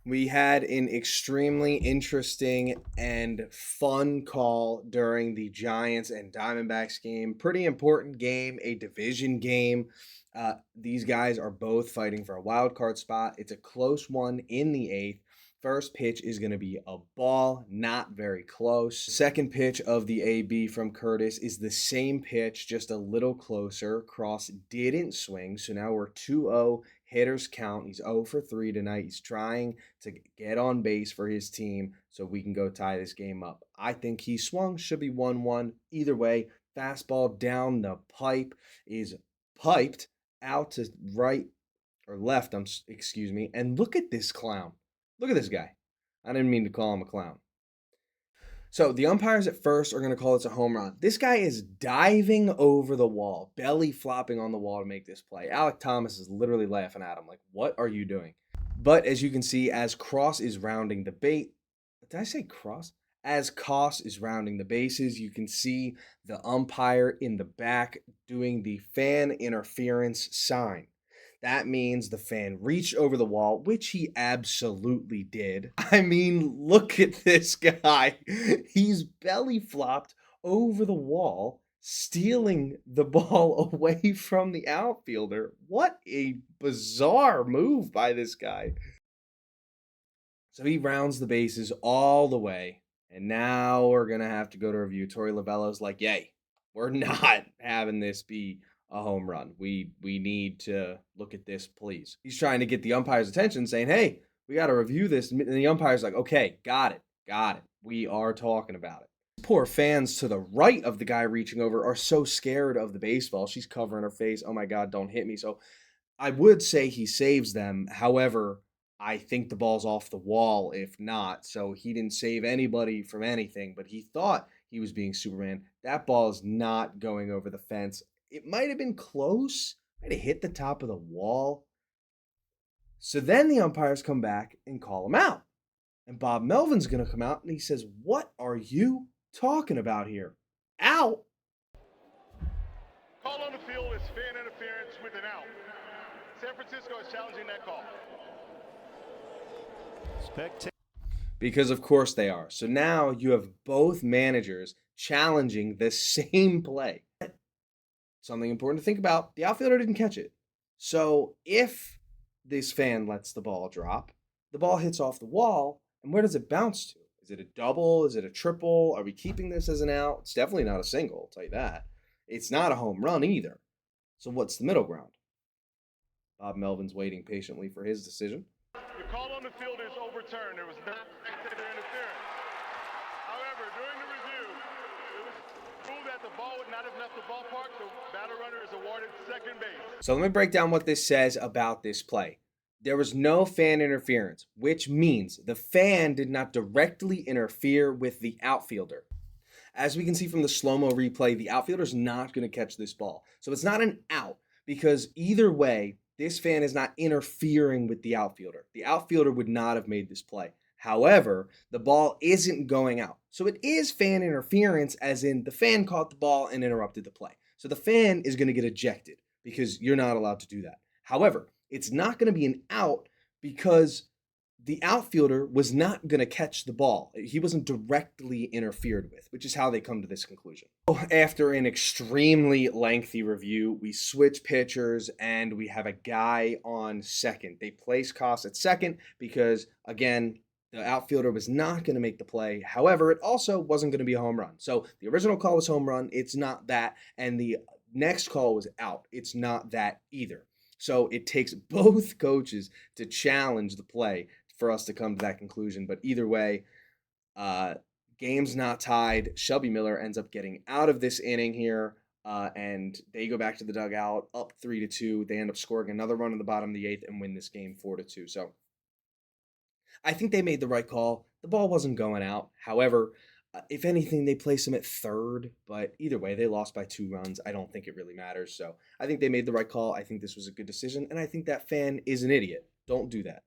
We had an extremely interesting and fun call during the Giants and Diamondbacks game. Pretty important game, a division game. These guys are both fighting for a wild card spot. It's a close one in the eighth. First pitch is going to be a ball, not very close. Second pitch of the AB from Curtis is the same pitch, just a little closer. Cross didn't swing, so now we're 2-0 hitters count. He's 0 for 3 tonight. He's trying to get on base for his team so we can go tie this game up. I think he swung, should be 1-1. Either way, fastball down the pipe is piped out to right or left, excuse me. And look at this clown. Look at this guy. I didn't mean to call him a clown. So the umpires at first are going to call this a home run. This guy is diving over the wall, belly flopping on the wall to make this play. Alec Thomas is literally laughing at him like, what are you doing? But as you can see, as Cross is rounding the bait, did I say Cross? As Koss is rounding the bases, you can see the umpire in the back doing the fan interference sign. That means the fan reached over the wall, which he absolutely did. I mean, look at this guy. He's belly flopped over the wall, stealing the ball away from the outfielder. What a bizarre move by this guy. So he rounds the bases all the way, and now we're going to have to go to review. Torey Lovullo's like, yay, we're not having this be a home run. We need to look at this, please. He's trying to get the umpire's attention, saying, hey, we got to review this. And the umpire's like, okay, got it. We are talking about it. Poor fans to the right of the guy reaching over are so scared of the baseball. She's covering her face. Oh my God, don't hit me. So I would say he saves them. However, I think the ball's off the wall if not. So he didn't save anybody from anything, but he thought he was being Superman. That ball is not going over the fence. It might have been close. Might have hit the top of the wall. So then the umpires come back and call him out. And Bob Melvin's going to come out and he says, what are you talking about here? Out? Call on the field is fan interference with an out. San Francisco is challenging that call. Because of course they are. So now you have both managers challenging the same play. Something important to think about, the outfielder didn't catch it. So if this fan lets the ball drop, the ball hits off the wall, and where does it bounce to? Is it a double? Is it a triple? Are we keeping this as an out? It's definitely not a single, I'll tell you that. It's not a home run either. So what's the middle ground? Bob Melvin's waiting patiently for his decision. The call on the field is overturned. There was no spectator interference. However, during the review, it was ruled that the ball would not have left the ballpark. The batter runner is awarded second base. So let me break down what this says about this play. There was no fan interference, which means the fan did not directly interfere with the outfielder. As we can see from the slow-mo replay, the outfielder's not going to catch this ball. So it's not an out because either way, this fan is not interfering with the outfielder. The outfielder would not have made this play. However, the ball isn't going out. So it is fan interference, as in the fan caught the ball and interrupted the play. So the fan is going to get ejected because you're not allowed to do that. However, it's not going to be an out because the outfielder was not going to catch the ball. He wasn't directly interfered with, which is how they come to this conclusion. After an extremely lengthy review, we switch pitchers and we have a guy on second. They place Koss at second because, again, the outfielder was not going to make the play. However, it also wasn't going to be a home run. So the original call was home run. It's not that. And the next call was out. It's not that either. So it takes both coaches to challenge the play for us to come to that conclusion. But either way, game's not tied. Shelby Miller ends up getting out of this inning here, and they go back to the dugout up 3-2. They end up scoring another run in the bottom of the eighth and win this game 4-2. So I think they made the right call. The ball wasn't going out. However, if anything, they place him at third, but either way, they lost by 2 runs. I don't think it really matters. So I think they made the right call. I think this was a good decision, and I think that fan is an idiot. Don't do that.